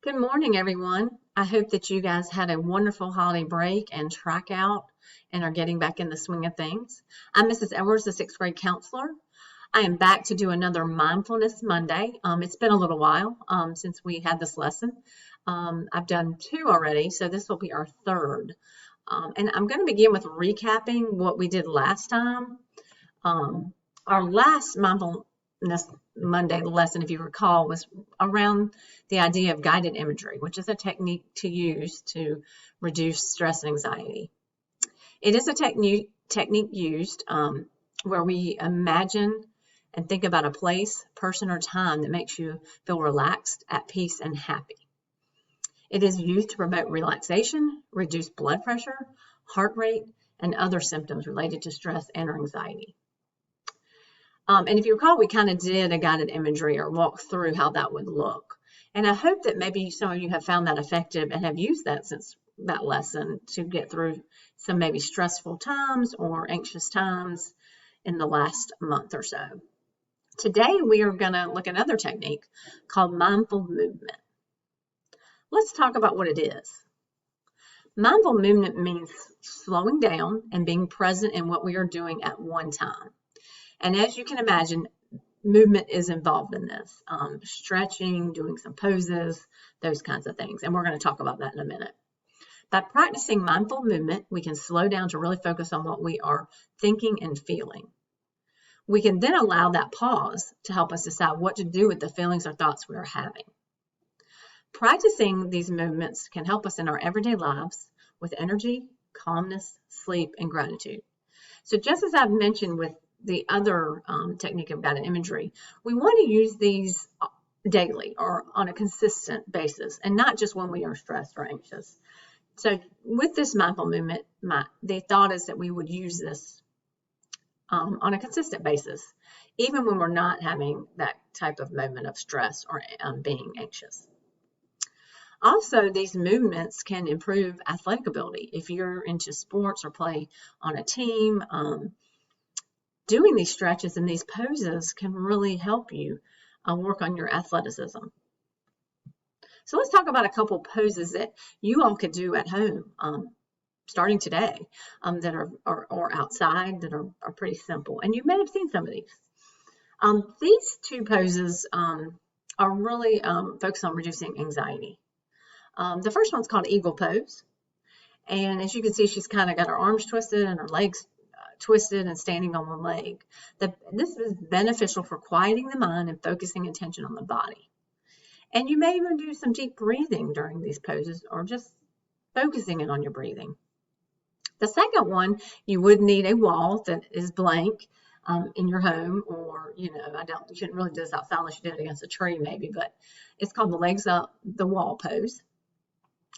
Good morning, everyone. I hope that you guys had a wonderful holiday break and track out and are getting back in the swing of things. I'm Mrs. Edwards, the sixth grade counselor. I am back to do another Mindfulness Monday. It's been a little while since we had this lesson. I've done two already, so this will be our third. And I'm going to begin with recapping what we did last time. Our last Mindfulness Monday lesson, if you recall, was around the idea of guided imagery, which is a technique to use to reduce stress and anxiety. It is a technique used where we imagine and think about a place, person, or time that makes you feel relaxed, at peace, and happy. It is used to promote relaxation, reduce blood pressure, heart rate, and other symptoms related to stress and anxiety. And if you recall, we kind of did a guided imagery or walk through how that would look. And I hope that maybe some of you have found that effective and have used that since that lesson to get through some maybe stressful times or anxious times in the last month or so. Today, we are going to look at another technique called mindful movement. Let's talk about what it is. Mindful movement means slowing down and being present in what we are doing at one time. And as you can imagine, movement is involved in this, stretching, doing some poses, those kinds of things. And we're going to talk about that in a minute. By practicing mindful movement, we can slow down to really focus on what we are thinking and feeling. We can then allow that pause to help us decide what to do with the feelings or thoughts we are having. Practicing these movements can help us in our everyday lives with energy, calmness, sleep, and gratitude. So just as I've mentioned with the other technique of guided imagery, we want to use these daily or on a consistent basis and not just when we are stressed or anxious. So with this mindful movement, the thought is that we would use this on a consistent basis, even when we're not having that type of moment of stress or being anxious. Also, these movements can improve athletic ability. If you're into sports or play on a team, doing these stretches and these poses can really help you work on your athleticism. So let's talk about a couple poses that you all could do at home starting today that are outside that are pretty simple. And you may have seen some of these. These two poses are really focused on reducing anxiety. The first one's called Eagle Pose. And as you can see, she's kind of got her arms twisted and her legs twisted and standing on one leg. This is beneficial for quieting the mind and focusing attention on the body. And you may even do some deep breathing during these poses or just focusing in on your breathing. The second one, you would need a wall that is blank in your home, or you shouldn't really do this outside unless you did it against a tree maybe, but it's called the legs up the wall pose.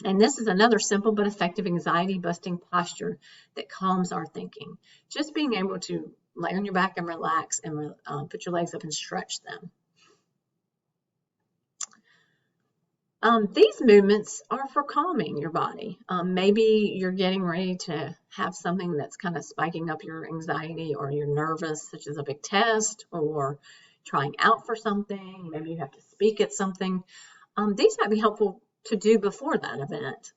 And this is another simple but effective anxiety-busting posture that calms our thinking. Just being able to lay on your back and relax and put your legs up and stretch them. These movements are for calming your body. Maybe you're getting ready to have something that's kind of spiking up your anxiety, or you're nervous, such as a big test, or trying out for something. Maybe you have to speak at something. These might be helpful to do before that event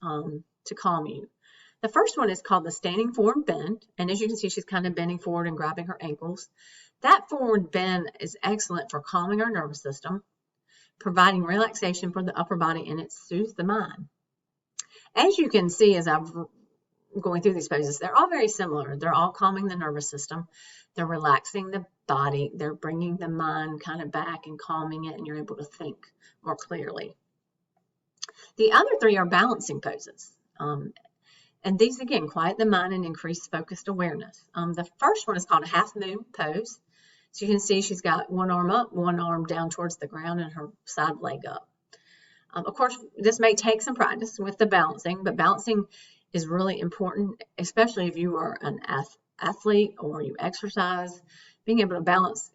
to calm you. The first one is called the standing forward bend. And as you can see, she's kind of bending forward and grabbing her ankles. That forward bend is excellent for calming our nervous system, providing relaxation for the upper body, and it soothes the mind. As you can see, as I'm going through these poses, they're all very similar. They're all calming the nervous system. They're relaxing the body. They're bringing the mind kind of back and calming it, and you're able to think more clearly. The other three are balancing poses. And these, again, quiet the mind and increase focused awareness. The first one is called a half moon pose. So you can see she's got one arm up, one arm down towards the ground, and her side leg up. Of course, this may take some practice with the balancing, but balancing is really important, especially if you are an athlete or you exercise. Being able to balance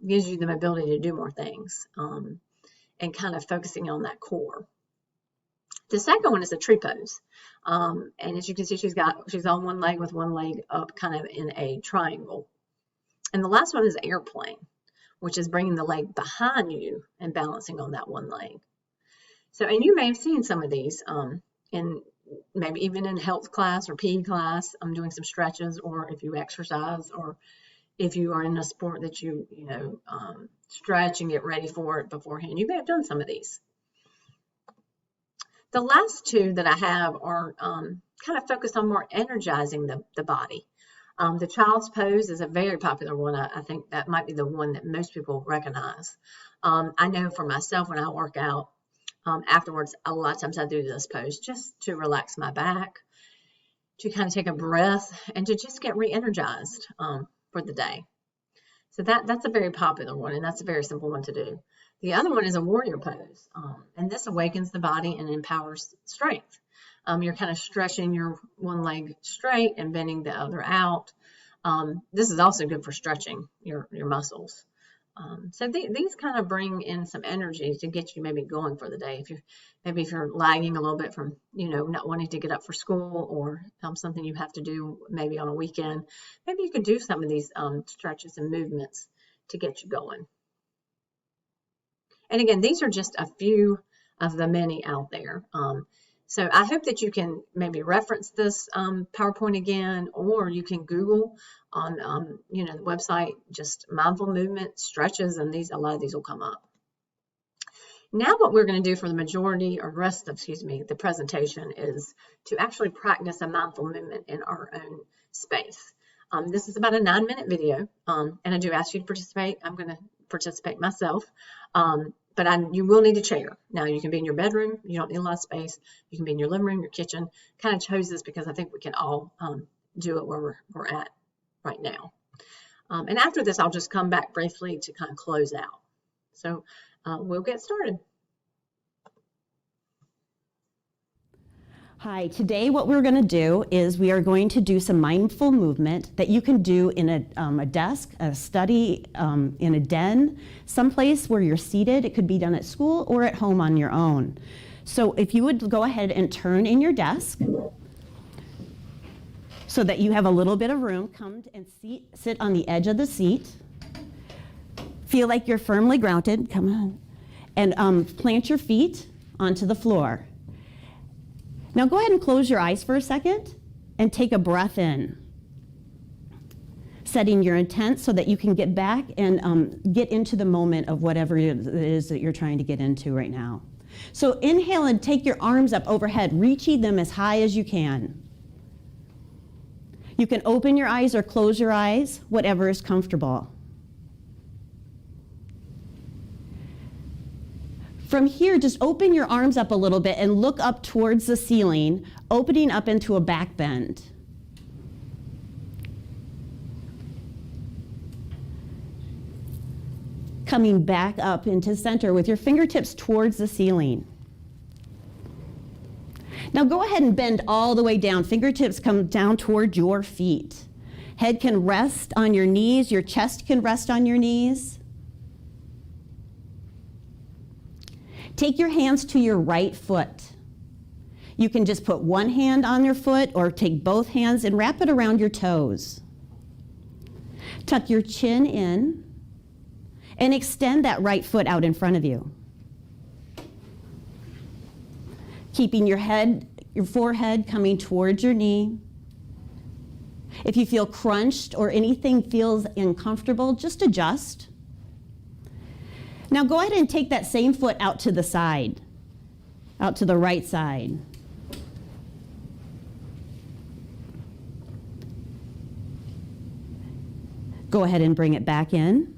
gives you the ability to do more things and kind of focusing on that core. The second one is a tree pose. And as you can see, she's on one leg with one leg up kind of in a triangle. And the last one is airplane, which is bringing the leg behind you and balancing on that one leg. So, and you may have seen some of these in maybe even in health class or PE class. I'm doing some stretches, or if you exercise, or if you are in a sport that you stretch and get ready for it beforehand. You may have done some of these. The last two that I have are kind of focused on more energizing the body. The child's pose is a very popular one. I think that might be the one that most people recognize. I know for myself, when I work out, afterwards, a lot of times I do this pose just to relax my back, to kind of take a breath, and to just get re-energized for the day. So that's a very popular one, and that's a very simple one to do. The other one is a warrior pose, and this awakens the body and empowers strength. You're kind of stretching your one leg straight and bending the other out. This is also good for stretching your muscles. So these kind of bring in some energy to get you maybe going for the day. If you're lagging a little bit from, not wanting to get up for school, or something you have to do maybe on a weekend, maybe you could do some of these stretches and movements to get you going. And again, these are just a few of the many out there. So I hope that you can maybe reference this PowerPoint again, or you can Google on the website just mindful movement stretches, and a lot of these will come up. Now what we're going to do for the majority or rest of the presentation is to actually practice a mindful movement in our own space. This is about a 9-minute video, and I do ask you to participate. I'm going to participate myself. But you will need a chair. Now, you can be in your bedroom. You don't need a lot of space. You can be in your living room, your kitchen. Kind of chose this because I think we can all do it where we're at right now. And after this, I'll just come back briefly to kind of close out. So we'll get started. Hi, today what we're going to do is we are going to do some mindful movement that you can do in a desk, a study, in a den, someplace where you're seated. It could be done at school or at home on your own. So if you would go ahead and turn in your desk so that you have a little bit of room, come and sit on the edge of the seat. Feel like you're firmly grounded, come on, and plant your feet onto the floor. Now go ahead and close your eyes for a second and take a breath in, setting your intent so that you can get back and get into the moment of whatever it is that you're trying to get into right now. So inhale and take your arms up overhead, reaching them as high as you can. You can open your eyes or close your eyes, whatever is comfortable. From here, just open your arms up a little bit and look up towards the ceiling, opening up into a back bend. Coming back up into center with your fingertips towards the ceiling. Now go ahead and bend all the way down. Fingertips come down toward your feet. Head can rest on your knees. Your chest can rest on your knees. Take your hands to your right foot. You can just put one hand on your foot or take both hands and wrap it around your toes. Tuck your chin in and extend that right foot out in front of you. Keeping your forehead coming towards your knee. If you feel crunched or anything feels uncomfortable, just adjust. Now go ahead and take that same foot out to the side, out to the right side. Go ahead and bring it back in.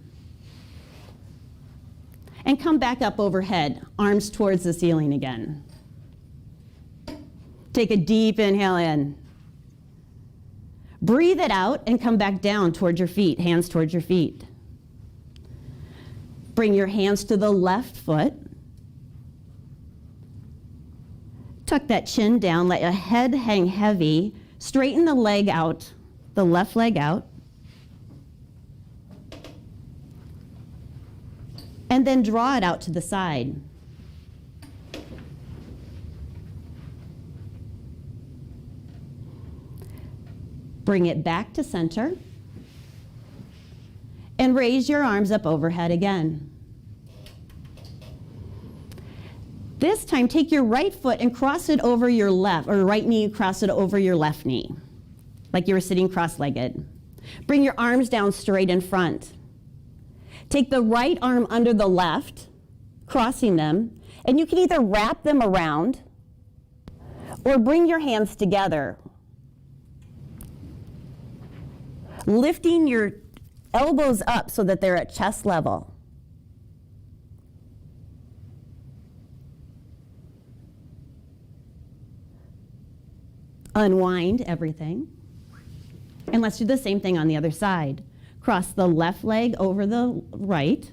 And come back up overhead, arms towards the ceiling again. Take a deep inhale in. Breathe it out and come back down towards your feet, hands towards your feet. Bring your hands to the left foot. Tuck that chin down, let your head hang heavy. Straighten the leg out, the left leg out. And then draw it out to the side. Bring it back to center. And raise your arms up overhead again. This time, take your right foot and cross it over your left, or right knee, cross it over your left knee, like you were sitting cross-legged. Bring your arms down straight in front. Take the right arm under the left, crossing them, and you can either wrap them around or bring your hands together, lifting your elbows up so that they're at chest level. Unwind everything. And let's do the same thing on the other side. Cross the left leg over the right.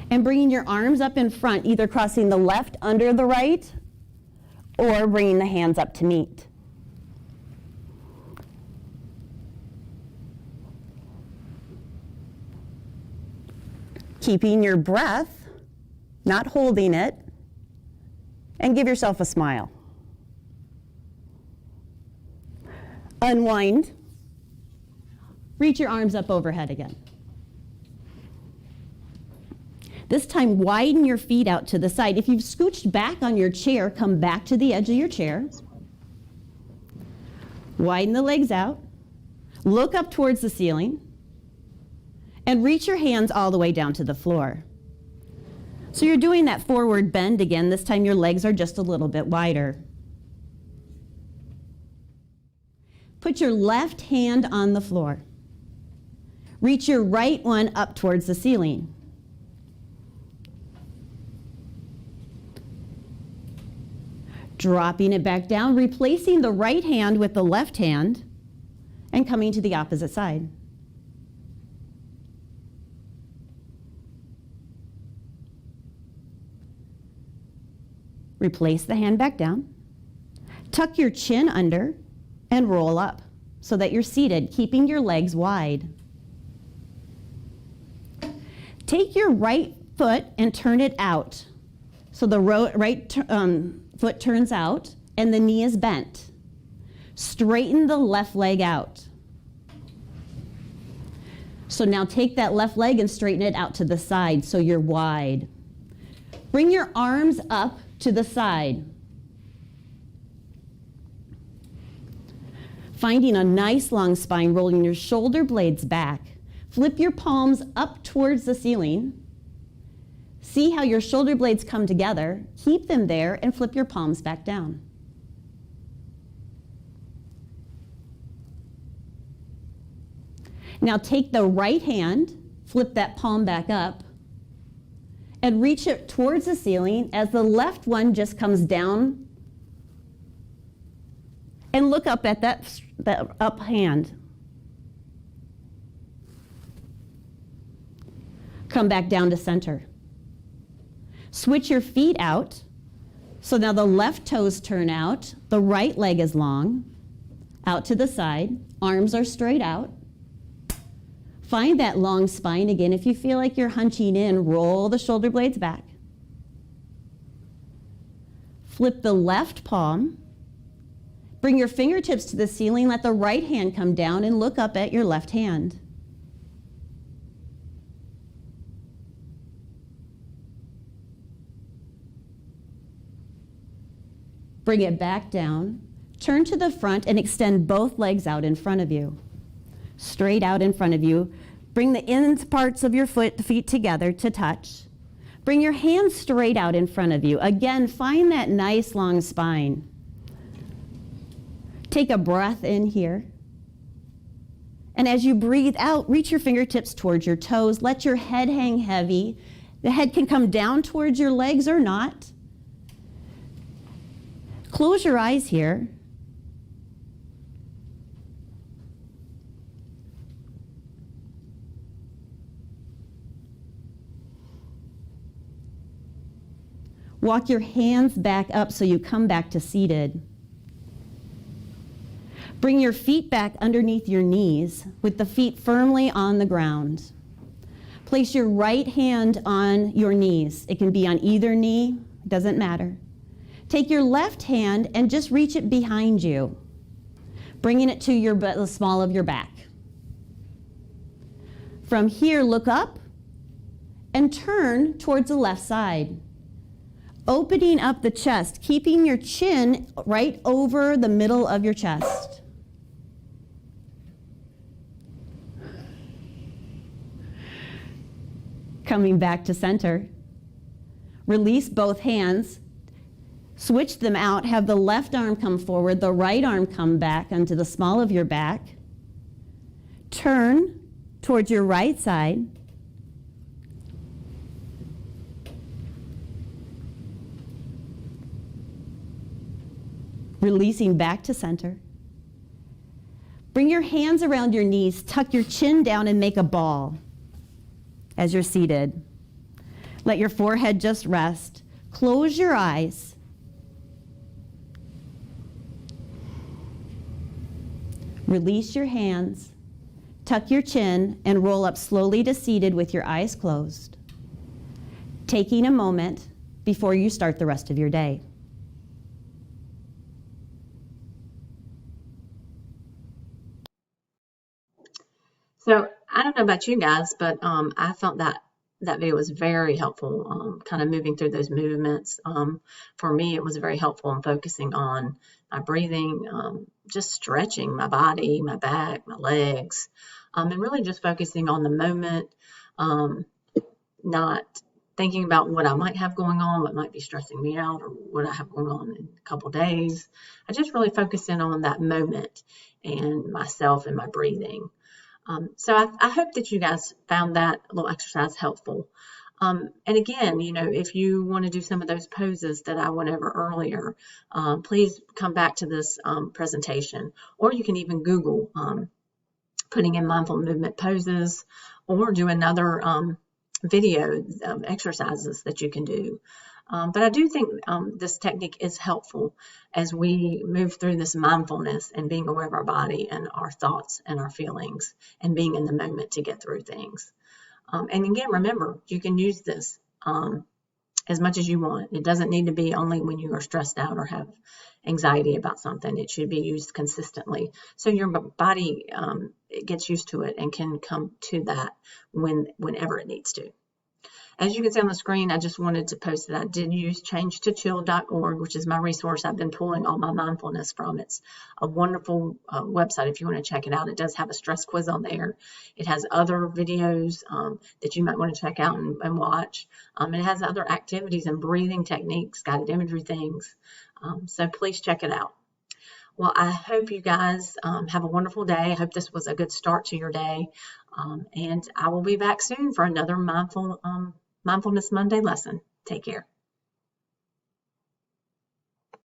And bringing your arms up in front, either crossing the left under the right or bringing the hands up to meet. Keeping your breath, not holding it, and give yourself a smile. Unwind. Reach your arms up overhead again. This time, widen your feet out to the side. If you've scooched back on your chair, come back to the edge of your chair. Widen the legs out. Look up towards the ceiling. And reach your hands all the way down to the floor. So you're doing that forward bend again. This time your legs are just a little bit wider. Put your left hand on the floor. Reach your right one up towards the ceiling. Dropping it back down, replacing the right hand with the left hand, and coming to the opposite side. Replace the hand back down. Tuck your chin under and roll up so that you're seated, keeping your legs wide. Take your right foot and turn it out. So the right foot turns out and the knee is bent. Straighten the left leg out. So now take that left leg and straighten it out to the side so you're wide. Bring your arms up to the side. Finding a nice long spine, rolling your shoulder blades back. Flip your palms up towards the ceiling. See how your shoulder blades come together. Keep them there and flip your palms back down. Now take the right hand, flip that palm back up, and reach it towards the ceiling as the left one just comes down. And look up at that up hand. Come back down to center. Switch your feet out. So now the left toes turn out, the right leg is long, out to the side, arms are straight out. Find that long spine again. If you feel like you're hunching in, roll the shoulder blades back. Flip the left palm. Bring your fingertips to the ceiling, let the right hand come down and look up at your left hand. Bring it back down. Turn to the front and extend both legs out in front of you. Straight out in front of you. Bring the ends parts of your feet together to touch. Bring your hands straight out in front of you. Again, find that nice long spine. Take a breath in here. And as you breathe out, reach your fingertips towards your toes. Let your head hang heavy. The head can come down towards your legs or not. Close your eyes here. Walk your hands back up so you come back to seated. Bring your feet back underneath your knees with the feet firmly on the ground. Place your right hand on your knees. It can be on either knee, doesn't matter. Take your left hand and just reach it behind you, bringing it to the small of your back. From here, look up and turn towards the left side. Opening up the chest, keeping your chin right over the middle of your chest. Coming back to center. Release both hands. Switch them out. Have the left arm come forward, the right arm come back onto the small of your back. Turn towards your right side. Releasing back to center. Bring your hands around your knees, tuck your chin down and make a ball as you're seated. Let your forehead just rest. Close your eyes. Release your hands, tuck your chin, and roll up slowly to seated with your eyes closed, taking a moment before you start the rest of your day. So I don't know about you guys, but I felt that video was very helpful, kind of moving through those movements. For me, it was very helpful in focusing on my breathing, just stretching my body, my back, my legs, and really just focusing on the moment, not thinking about what I might have going on, what might be stressing me out, or what I have going on in a couple of days. I just really focused in on that moment and myself and my breathing. So I hope that you guys found that little exercise helpful. And again, you know, if you want to do some of those poses that I went over earlier, please come back to this presentation, or you can even Google putting in mindful movement poses, or do another video of exercises that you can do. But I do think this technique is helpful as we move through this mindfulness and being aware of our body and our thoughts and our feelings and being in the moment to get through things. And again, remember, you can use this as much as you want. It doesn't need to be only when you are stressed out or have anxiety about something. It should be used consistently so your body gets used to it and can come to that whenever it needs to. As you can see on the screen, I just wanted to post that I did use changetochill.org, which is my resource I've been pulling all my mindfulness from. It's a wonderful website if you want to check it out. It does have a stress quiz on there. It has other videos that you might want to check out and watch. It has other activities and breathing techniques, guided imagery things. So please check it out. Well, I hope you guys have a wonderful day. I hope this was a good start to your day. And I will be back soon for another Mindfulness Monday lesson. Take care.